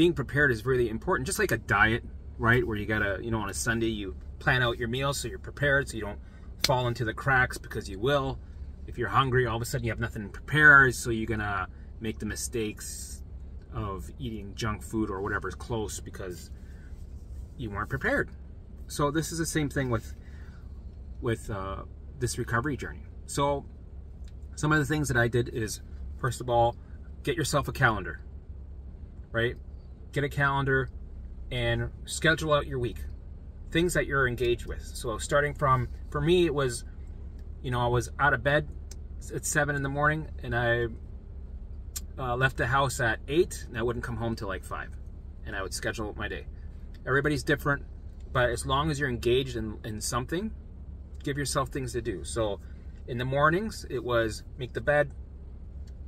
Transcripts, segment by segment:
being prepared is really important, just like a diet, right? Where you gotta, you know, on a Sunday you plan out your meals so you're prepared, so you don't fall into the cracks, because you will. If you're hungry, all of a sudden you have nothing prepared, so you're gonna make the mistakes of eating junk food or whatever's close because you weren't prepared. So this is the same thing with this recovery journey. So some of the things that I did is, first of all, get yourself a calendar, right? Get a calendar and schedule out your week, things that you're engaged with. So starting from, for me, it was, you know, I was out of bed at 7 in the morning, and I left the house at 8, and I wouldn't come home till like 5, and I would schedule my day. Everybody's different, but as long as you're engaged in something, give yourself things to do. So in the mornings, it was make the bed,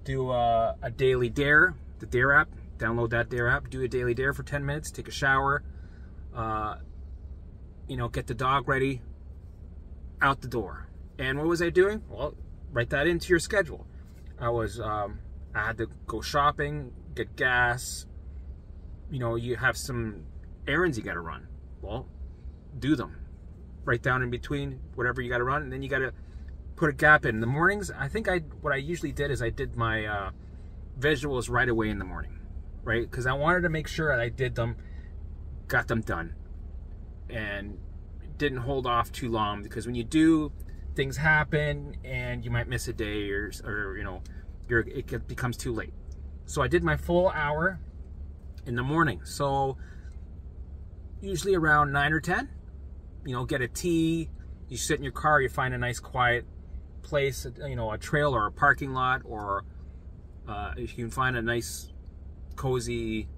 do a daily dare, the Dare app, download that Dare app, do a daily dare for 10 minutes, take a shower, you know, get the dog ready, out the door. And what was I doing? Well, write that into your schedule. I had to go shopping, get gas, you know, you have some errands you got to run. Well, do them. Write down in between whatever you got to run, and then you got to put a gap in the mornings. I think what I usually did is I did my visuals right away in the morning, right? Because I wanted to make sure that I did them, got them done, and didn't hold off too long, because when you do, things happen and you might miss a day, or you know, it becomes too late. So I did my full hour in the morning. So usually around 9 or 10, you know, get a tea, you sit in your car, you find a nice quiet place, you know, a trail or a parking lot, or if you can find a nice cozy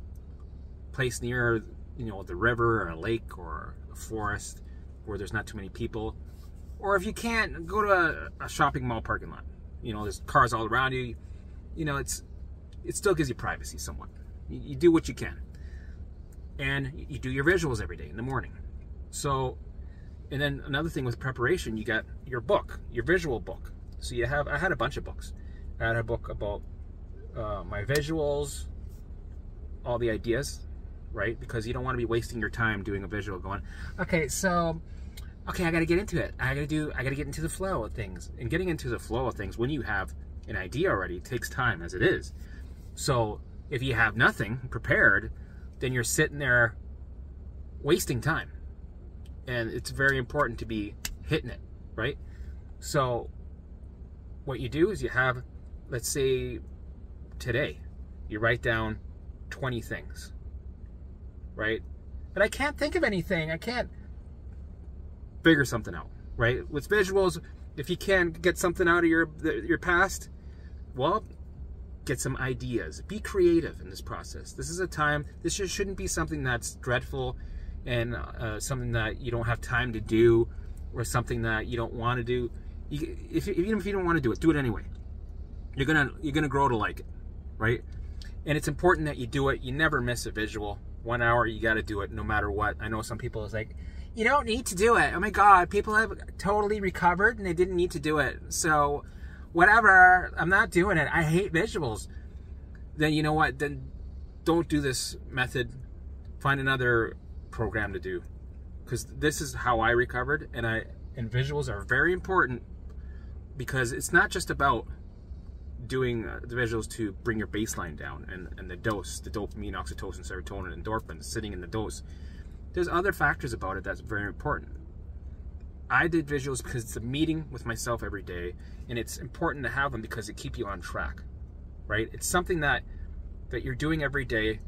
place near, you know, the river or a lake or a forest where there's not too many people. Or if you can't, go to a shopping mall parking lot. You know, there's cars all around you. You know, it still gives you privacy somewhat. You do what you can. And you do your visuals every day in the morning. So, and then another thing with preparation, you got your book, your visual book. So I had a bunch of books. I had a book about my visuals, all the ideas, right? Because you don't want to be wasting your time doing a visual going, okay, I got to get into it. I got to get into the flow of things. And getting into the flow of things when you have an idea already takes time, as it is. So if you have nothing prepared, then you're sitting there wasting time. And it's very important to be hitting it, right? So what you do is you have, let's say today, you write down 20 things, right? But I can't think of anything. I can't figure something out, right? With visuals, if you can't get something out of your past, well, get some ideas. Be creative in this process. This is a time, this shouldn't be something that's dreadful and something that you don't have time to do, or something that you don't want to do. Even if you don't want to do it anyway. You're gonna grow to like it, right? And it's important that you do it. You never miss a visual. 1 hour, you got to do it no matter what. I know some people is like, you don't need to do it. Oh my God, people have totally recovered and they didn't need to do it. So whatever, I'm not doing it. I hate visuals. Then you know what? Then don't do this method. Find another program to do. Because this is how I recovered, and visuals are very important, because it's not just about doing the visuals to bring your baseline down and the dose, the dopamine, oxytocin, serotonin, endorphins, sitting in the dose. There's other factors about it that's very important. I did visuals because it's a meeting with myself every day, and it's important to have them because it keeps you on track, right? It's something that you're doing every day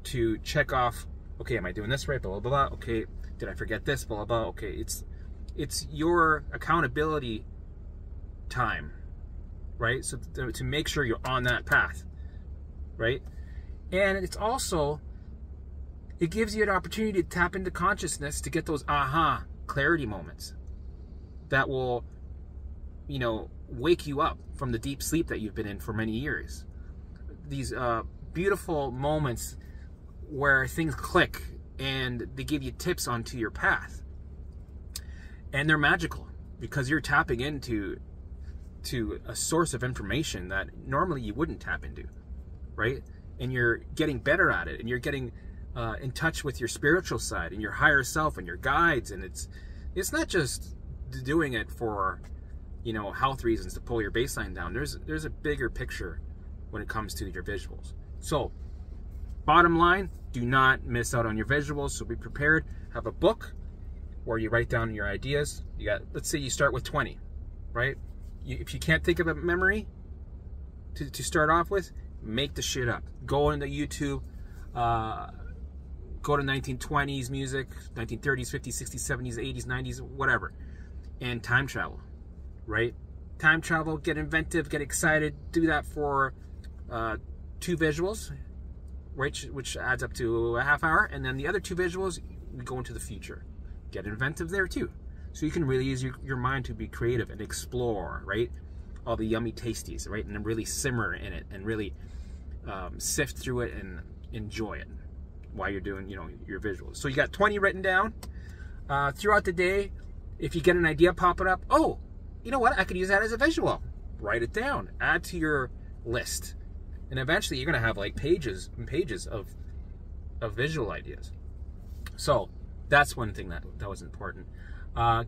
to check off, okay, am I doing this right, blah, blah, blah, okay, did I forget this, blah, blah, blah, okay. It's your accountability time, right? So to make sure you're on that path, right? And it's also, it gives you an opportunity to tap into consciousness to get those aha clarity moments that will, you know, wake you up from the deep sleep that you've been in for many years. These beautiful moments where things click and they give you tips onto your path. And they're magical because you're tapping into a source of information that normally you wouldn't tap into, right? and you're getting better at it, and you're getting in touch with your spiritual side and your higher self and your guides. And it's not just doing it for, you know, health reasons to pull your baseline down. There's a bigger picture when it comes to your visuals. So bottom line, do not miss out on your visuals. So be prepared. Have a book where you write down your ideas. You got, let's say you start with 20, right? If you can't think of a memory to start off with, make the shit up. Go into YouTube, go to 1920s music, 1930s, 50s, 60s, 70s, 80s, 90s, whatever, and time travel, right? Time travel, get inventive, get excited. Do that for 2 visuals, which adds up to a half hour, and then the other 2 visuals, we go into the future. Get inventive there too. So you can really use your mind to be creative and explore, right? All the yummy tasties, right? And then really simmer in it and really sift through it and enjoy it while you're doing, you know, your visuals. So you got 20 written down. Throughout the day, if you get an idea popping up, oh, you know what? I could use that as a visual. Write it down. Add to your list. And eventually you're going to have like pages and pages of visual ideas. So that's one thing that was important.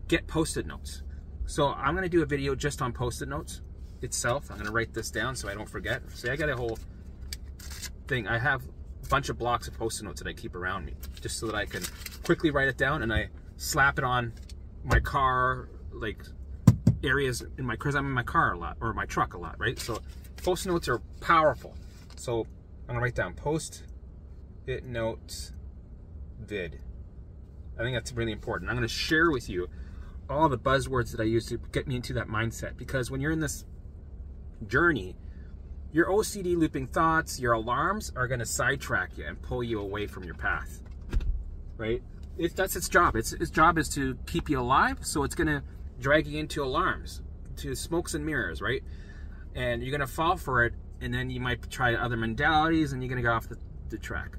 Get Post-it notes. So I'm going to do a video just on Post-it notes itself. I'm going to write this down so I don't forget. See, I got a whole thing. I have a bunch of blocks of Post-it notes that I keep around me just so that I can quickly write it down, and I slap it on my car, like areas in my, because I'm in my car a lot, or my truck a lot, right? So Post-it notes are powerful. So I'm going to write down Post-it notes vid. I think that's really important. I'm going to share with you all the buzzwords that I use to get me into that mindset, because when you're in this journey, your OCD looping thoughts, your alarms are going to sidetrack you and pull you away from your path, right? That's its job. Its job is to keep you alive, so it's going to drag you into alarms, to smokes and mirrors, right? And you're going to fall for it, and then you might try other modalities, and you're going to go off the track,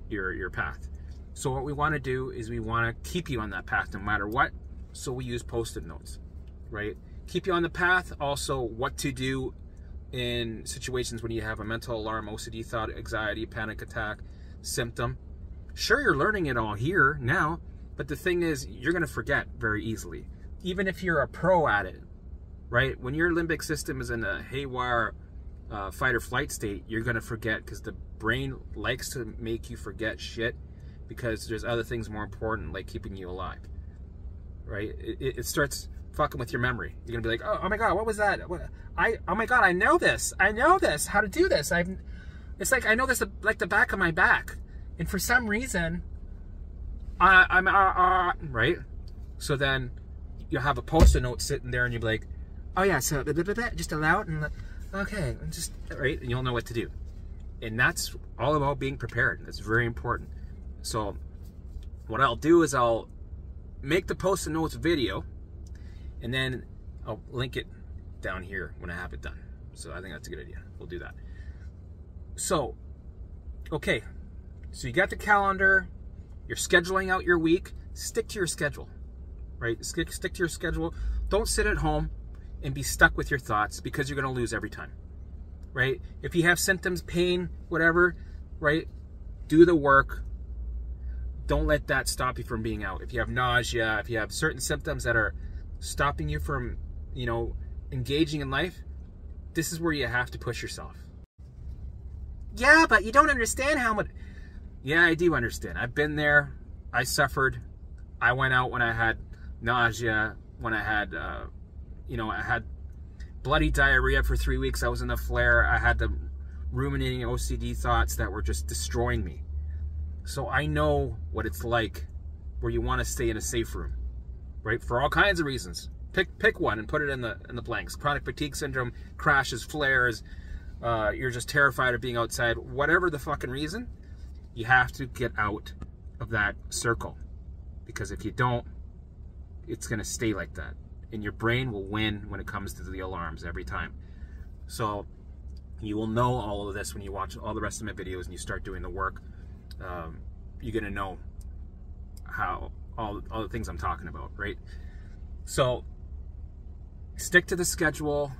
your path. So what we want to do is we want to keep you on that path no matter what. So we use Post-it notes, right? Keep you on the path. Also, what to do in situations when you have a mental alarm, OCD thought, anxiety, panic attack, symptom. Sure, you're learning it all here now, but the thing is, you're going to forget very easily. Even if you're a pro at it, right? When your limbic system is in a haywire fight or flight state, you're going to forget, because the brain likes to make you forget shit, because there's other things more important, like keeping you alive, right? It starts fucking with your memory. You're gonna be like, oh my god, what was that? Oh my god, I know this. How to do this. It's like I know this like the back of my back, and for some reason, I'm right. So then you'll have a Post-it note sitting there, and you'll be like, oh yeah, so just allow it, and okay, and just right, and you'll know what to do. And that's all about being prepared. That's very important. So what I'll do is I'll make the Post-it notes video, and then I'll link it down here when I have it done. So I think that's a good idea. We'll do that. So, okay. So you got the calendar. You're scheduling out your week. Stick to your schedule, right? Stick to your schedule. Don't sit at home and be stuck with your thoughts, because you're going to lose every time, right? If you have symptoms, pain, whatever, right? Do the work. Don't let that stop you from being out. If you have nausea, if you have certain symptoms that are stopping you from, you know, engaging in life, this is where you have to push yourself. Yeah, but you don't understand how much. Yeah, I do understand. I've been there. I suffered. I went out when I had nausea, when I had, you know, I had bloody diarrhea for 3 weeks. I was in a flare. I had the ruminating OCD thoughts that were just destroying me. So I know what it's like where you want to stay in a safe room, right? For all kinds of reasons. Pick one and put it in the blanks. Chronic fatigue syndrome, crashes, flares, you're just terrified of being outside. Whatever the fucking reason, you have to get out of that circle. Because if you don't, it's going to stay like that. And your brain will win when it comes to the alarms every time. So you will know all of this when you watch all the rest of my videos and you start doing the work. You're going to know how all the things I'm talking about, right? So stick to the schedule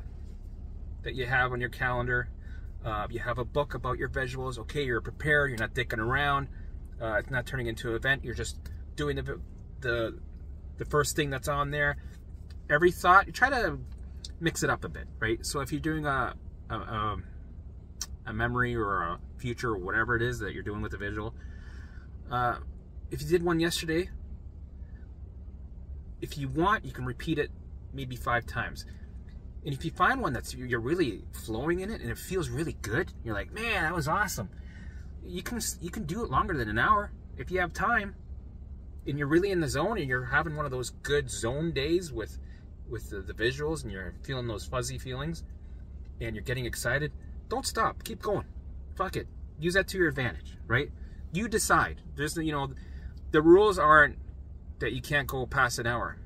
that you have on your calendar. You have a book about your visuals. Okay, you're prepared. You're not dicking around. It's not turning into an event. You're just doing the first thing that's on there. Every thought, you try to mix it up a bit, right? So if you're doing a memory or a future or whatever it is that you're doing with the visual, if you did one yesterday, if you want, you can repeat it maybe 5 times. And if you find one that's you're really flowing in it and it feels really good, you're like, man, that was awesome. You can do it longer than an hour if you have time, and you're really in the zone and you're having one of those good zone days with the visuals and you're feeling those fuzzy feelings and you're getting excited. Don't stop. Keep going. Fuck it. Use that to your advantage, right? You decide. There's, the rules aren't that you can't go past an hour,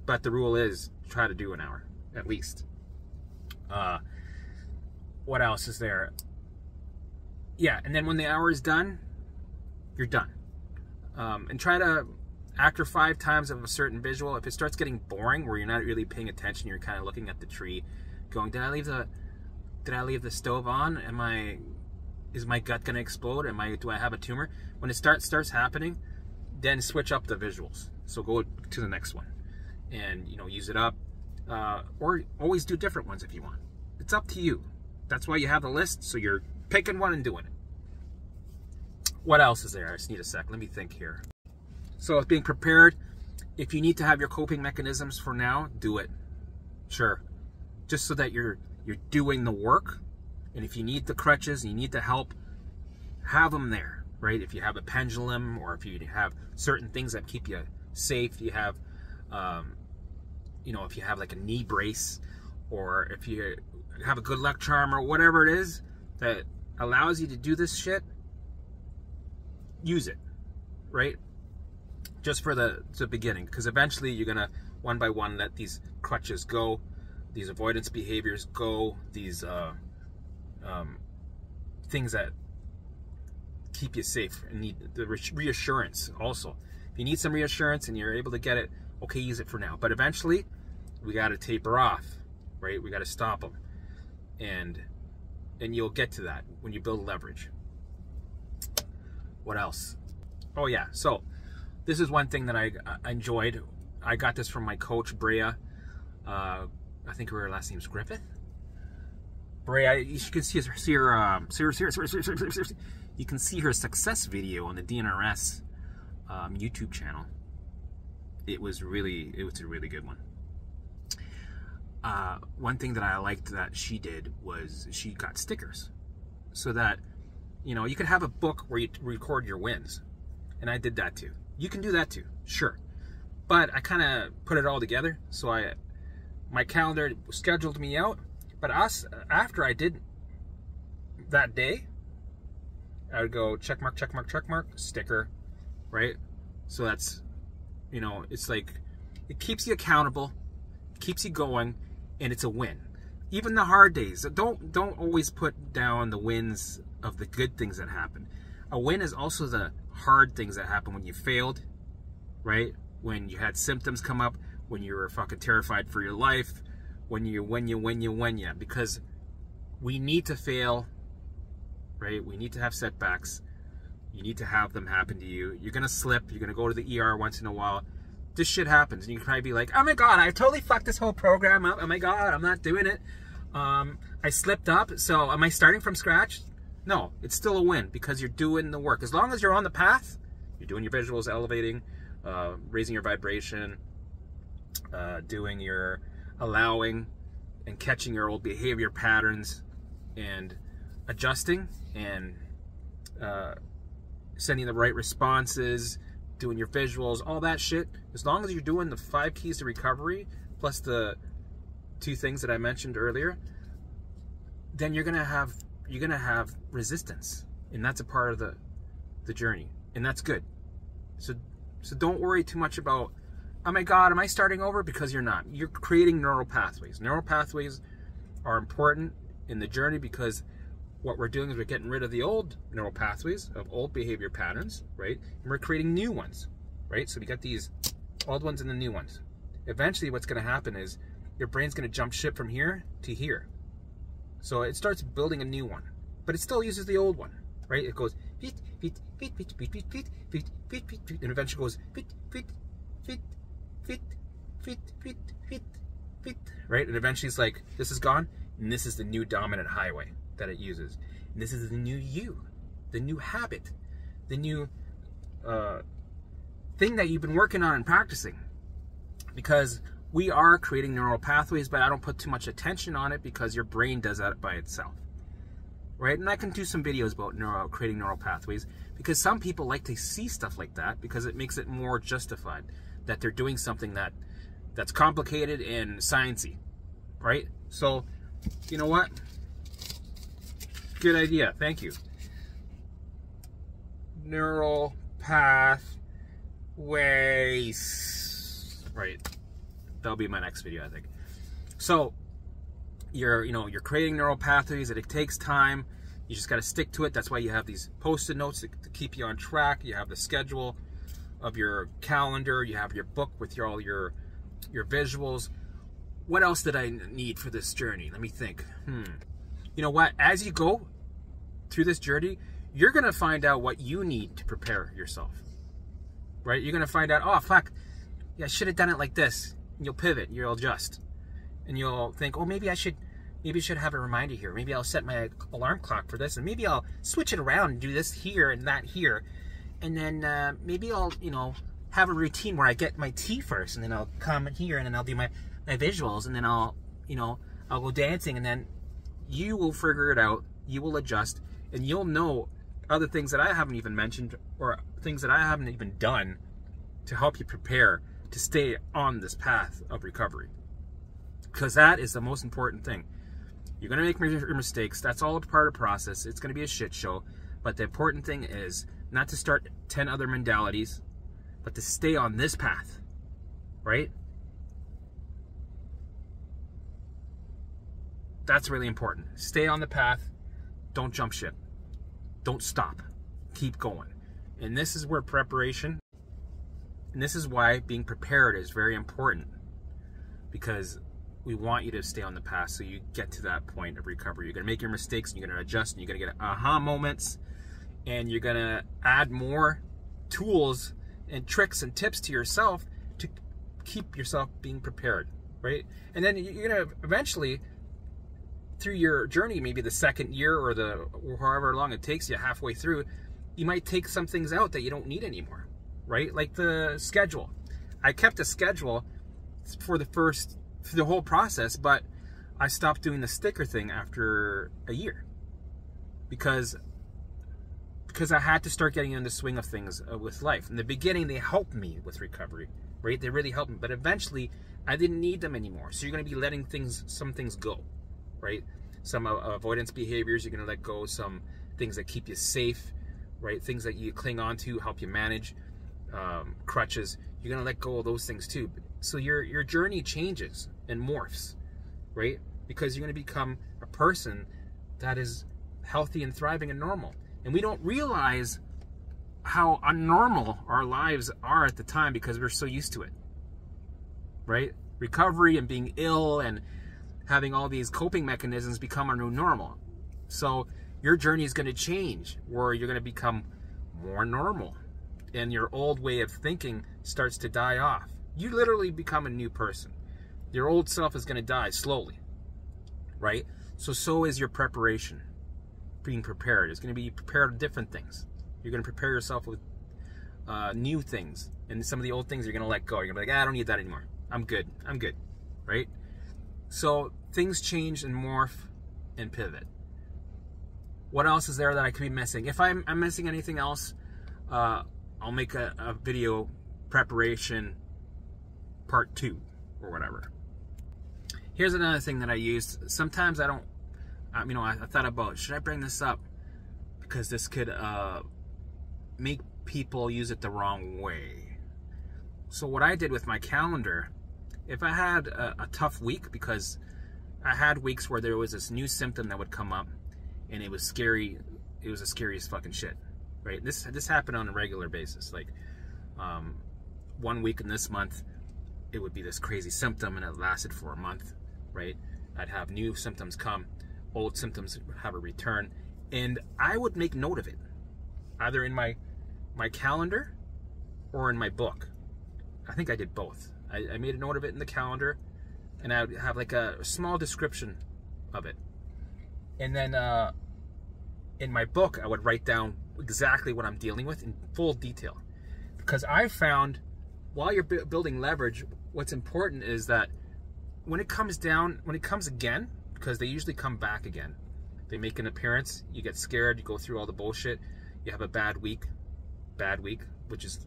but the rule is try to do an hour at least. What else is there? Yeah, and then when the hour is done, you're done. And try to, after 5 times of a certain visual, if it starts getting boring, where you're not really paying attention, you're kind of looking at the tree, going, did I leave the stove on? Is my gut gonna explode? Do I have a tumor? When it starts happening, then switch up the visuals. So go to the next one, and use it up, or always do different ones if you want. It's up to you. That's why you have the list, so you're picking one and doing it. What else is there? I just need a sec. Let me think here. So being prepared. If you need to have your coping mechanisms for now, do it. Sure. Just so that you're doing the work. And if you need the crutches, you need the help, have them there, right? If you have a pendulum, or if you have certain things that keep you safe, you have, if you have like a knee brace, or if you have a good luck charm or whatever it is that allows you to do this shit, use it, right? Just for the beginning, because eventually you're gonna one by one let these crutches go, these avoidance behaviors go, these things that keep you safe and need the reassurance also. If you need some reassurance and you're able to get it, okay, use it for now. But eventually, we got to taper off, right? We got to stop them, and you'll get to that when you build leverage. What else? Oh yeah, so this is one thing that I enjoyed. I got this from my coach, Brea. I think her last name's Griffith. Brea, you can see you can see her success video on the DNRS YouTube channel. It was a really good one. One thing that I liked that she did was she got stickers, so that you could have a book where you record your wins, and I did that too. You can do that too, sure, but I kind of put it all together. So my calendar scheduled me out, but after I did that day, I would go check mark, sticker, right? So that's, it's like, it keeps you accountable, keeps you going, and it's a win. Even the hard days, don't always put down the wins of the good things that happen. A win is also the hard things that happen when you failed, right? When you had symptoms come up, when you were fucking terrified for your life, when you, because we need to fail, right? We need to have setbacks. You need to have them happen to you. You're gonna slip, you're gonna go to the ER once in a while. This shit happens, and you can probably be like, oh my god, I totally fucked this whole program up. Oh my god, I'm not doing it. I slipped up, so am I starting from scratch? No, it's still a win, because you're doing the work. As long as you're on the path, you're doing your visuals, elevating, raising your vibration, doing your allowing and catching your old behavior patterns and adjusting and sending the right responses, doing your visuals, all that shit. As long as you're doing the 5 keys to recovery plus the 2 things that I mentioned earlier, then you're gonna have resistance, and that's a part of the journey, and that's good. So don't worry too much about, oh my god, am I starting over? Because you're not. You're creating neural pathways. Neural pathways are important in the journey, because what we're doing is we're getting rid of the old neural pathways of old behavior patterns, right? And we're creating new ones, right? So we got these old ones and the new ones. Eventually what's going to happen is your brain's going to jump ship from here to here. So it starts building a new one. but it still uses the old one, right? It goes beat, beat, beat, beat, beat, beat, beat, beat, beat, beat, beat, and eventually goes beat, beat, beat, beat, beat, beat, beat, beat, right? And eventually it's like, this is gone, and this is the new dominant highway that it uses. And this is the new you, the new habit, the new thing that you've been working on and practicing. Because we are creating neural pathways, but I don't put too much attention on it because your brain does that by itself, right? And I can do some videos about creating neural pathways, because some people like to see stuff like that because it makes it more justified that they're doing something that's complicated and sciencey, right? So, you know what? Good idea. Thank you. Neural pathways. Right. That'll be my next video, I think. So, you're creating neural pathways. It takes time. You just got to stick to it. That's why you have these post-it notes to keep you on track. You have the schedule of your calendar. You have your book with all your visuals. What else did I need for this journey? Let me think. You know what? As you go through this journey, you're going to find out what you need to prepare yourself. Right? You're going to find out, oh, fuck, yeah, I should have done it like this. And you'll pivot, you'll adjust. And you'll think, oh, maybe I should have a reminder here. Maybe I'll set my alarm clock for this, and maybe I'll switch it around and do this here and that here. And then maybe I'll, have a routine where I get my tea first, and then I'll come here, and then I'll do my visuals, and then I'll go dancing, and then you will figure it out, you will adjust, and you'll know other things that I haven't even mentioned, or things that I haven't even done to help you prepare to stay on this path of recovery. Because that is the most important thing. You're going to make your mistakes. That's all a part of the process. It's going to be a shit show. But the important thing is not to start 10 other modalities, but to stay on this path, right? That's really important. Stay on the path. Don't jump ship. Don't stop. Keep going. And this is where preparation, and this is why being prepared is very important, because we want you to stay on the path so you get to that point of recovery. You're going to make your mistakes, and you're going to adjust, and you're going to get aha moments, and you're going to add more tools and tricks and tips to yourself to keep yourself being prepared, right? And then you're going to eventually, through your journey, maybe the second year or however long it takes you, halfway through, you might take some things out that you don't need anymore, right? Like the schedule. I kept a schedule for the whole process, but I stopped doing the sticker thing after a year because I had to start getting in the swing of things with life. In the beginning, they helped me with recovery, right? They really helped me, but eventually I didn't need them anymore. So you're going to be letting some things go, right? Some avoidance behaviors, you're going to let go. Some things that keep you safe, right? Things that you cling on to, help you manage, crutches. You're going to let go of those things too. So your journey changes and morphs, right? Because you're going to become a person that is healthy and thriving and normal. And we don't realize how unnormal our lives are at the time because we're so used to it, right? Recovery and being ill and having all these coping mechanisms become our new normal. So your journey is going to change, where you're going to become more normal, and your old way of thinking starts to die off. You literally become a new person. Your old self is going to die slowly, right? So is your preparation. Being prepared is going to be prepared with different things. You're going to prepare yourself with new things, and some of the old things you're going to let go. You're going to be like, I don't need that anymore. I'm good, right? So things change and morph and pivot. What else is there that I could be missing? If I'm missing anything else, I'll make a video preparation part 2 or whatever. Here's another thing that I use. Sometimes I don't, I thought about, should I bring this up? Because this could make people use it the wrong way. So what I did with my calendar, if I had a tough week, because I had weeks where there was this new symptom that would come up, and it was scary. It was the scariest fucking shit, right? This happened on a regular basis. Like 1 week in this month, it would be this crazy symptom, and it lasted for a month, right? I'd have new symptoms come, old symptoms have a return, And I would make note of it, either in my calendar or in my book. I think I did both. I made a note of it in the calendar, and I would have like a small description of it. And then in my book, I would write down exactly what I'm dealing with in full detail. Because I found, while you're building leverage, what's important is that when it comes again, because they usually come back again. They make an appearance, you get scared, you go through all the bullshit, you have a bad week, which is,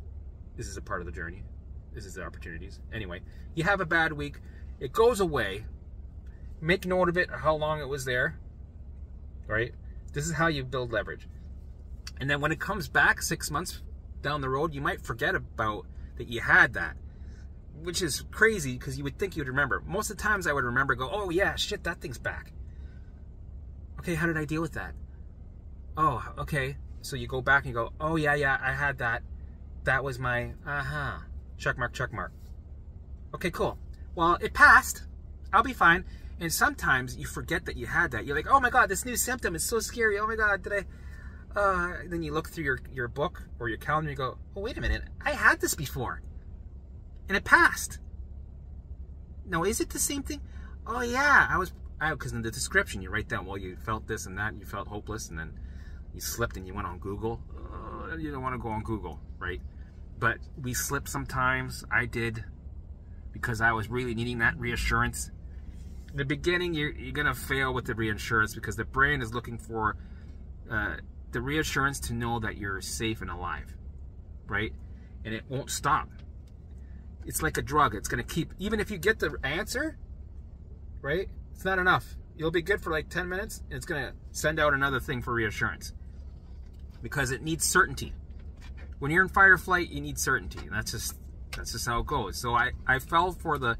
this is a part of the journey. This is the opportunities. Anyway, you have a bad week, it goes away, make note of it, how long it was there, right? This is how you build leverage. And then when it comes back 6 months down the road, you might forget about that you had that, which is crazy because you would think you'd remember. Most of the times I would remember, go, oh yeah, shit, that thing's back. Okay, how did I deal with that? Oh, okay. So you go back and you go, oh yeah, I had that. That was my, check mark. Okay, cool. Well, it passed. I'll be fine. And sometimes you forget that you had that. You're like, oh my God, this new symptom is so scary. Oh my God, did I? Then you look through your book or your calendar and you go, oh, wait a minute. I had this before. And it passed. No, is it the same thing? Oh yeah, because in the description you write down, well, you felt this and that, and you felt hopeless, and then you slipped and you went on Google. You don't want to go on Google, right? But we slip sometimes. I did, because I was really needing that reassurance. In the beginning, you're going to fail with the reassurance because the brain is looking for the reassurance to know that you're safe and alive, right? And it won't stop. It's like a drug. It's going to keep, even if you get the answer, right? It's not enough. You'll be good for like 10 minutes, and it's going to send out another thing for reassurance because it needs certainty. When you're in fight or flight, you need certainty. And that's just how it goes. So I fell for the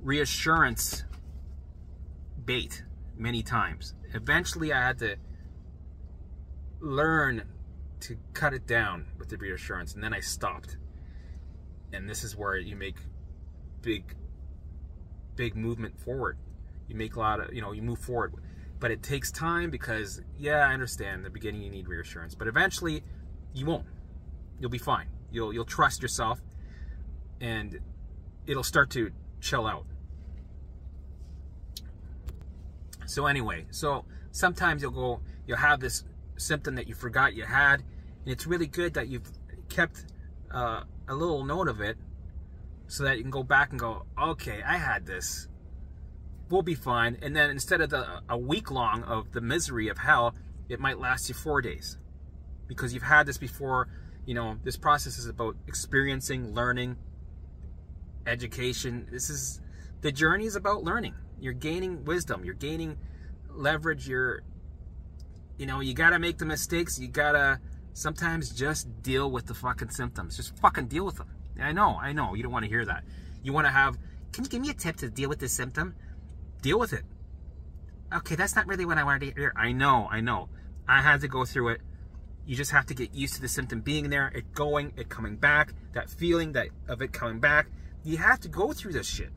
reassurance bait many times. Eventually, I had to learn to cut it down with the reassurance, and then I stopped. And this is where you make big movement forward. You make a lot of, you move forward. But it takes time because, yeah, I understand in the beginning you need reassurance, but eventually you won't. You'll be fine. You'll trust yourself, and it'll start to chill out. So anyway, so sometimes you'll have this symptom that you forgot you had, and it's really good that you've kept a little note of it so that you can go back and go, okay, I had this. We'll be fine. And then instead of a week long of the misery of hell, it might last you 4 days because you've had this before. This process is about experiencing, learning, education. The journey is about learning. You're gaining wisdom. You're gaining leverage. You got to make the mistakes. You got to sometimes just deal with the fucking symptoms. Just fucking deal with them. I know. You don't want to hear that. You want to have, can you give me a tip to deal with this symptom? Deal with it. Okay, that's not really what I wanted to hear. I know. I had to go through it. You just have to get used to the symptom being there, it going, it coming back, that feeling of it coming back. You have to go through this shit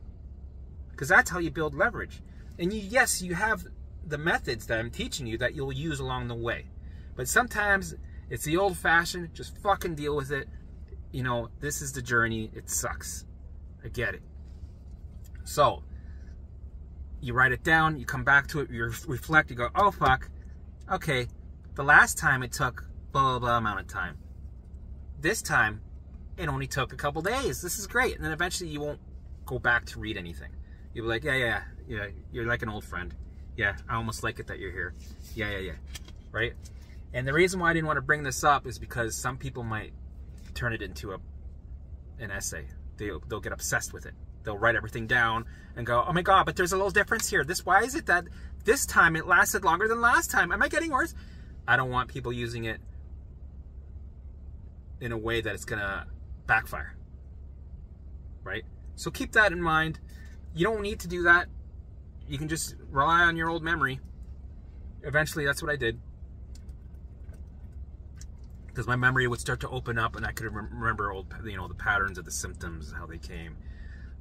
because that's how you build leverage. And yes, you have the methods that I'm teaching you that you'll use along the way. But sometimes it's the old-fashioned, just fucking deal with it. This is the journey. It sucks. I get it. So, you write it down, you come back to it, you reflect, you go, oh fuck, okay, the last time it took blah, blah, blah amount of time. This time, it only took a couple days. This is great. And then eventually you won't go back to read anything. You'll be like, yeah, you're like an old friend. Yeah, I almost like it that you're here. Yeah. Right? And the reason why I didn't want to bring this up is because some people might turn it into an essay. They'll get obsessed with it. They'll write everything down and go, oh my God, but there's a little difference here. Why is it that this time it lasted longer than last time? Am I getting worse? I don't want people using it in a way that it's going to backfire. Right? So keep that in mind. You don't need to do that. You can just rely on your old memory. Eventually, that's what I did. Because my memory would start to open up and I could remember the patterns of the symptoms, how they came.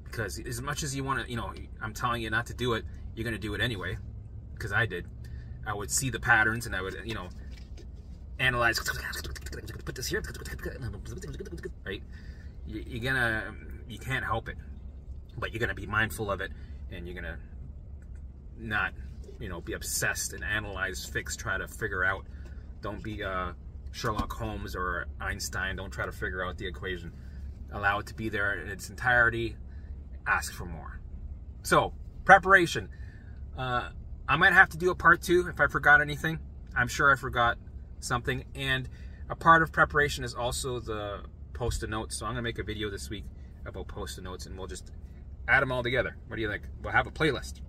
Because as much as you want to, I'm telling you not to do it, you're going to do it anyway. Because I did. I would see the patterns, and I would, you know, analyze. Put this here, right? You can't help it, but you're gonna be mindful of it, and you're gonna not, you know, be obsessed and analyze, fix, try to figure out. Don't be Sherlock Holmes or Einstein. Don't try to figure out the equation. Allow it to be there in its entirety. Ask for more. So, preparation. I might have to do a part 2 if I forgot anything. I'm sure I forgot something. And a part of preparation is also the post-it notes. So I'm going to make a video this week about post-it notes, and we'll just add them all together. What do you think? We'll have a playlist.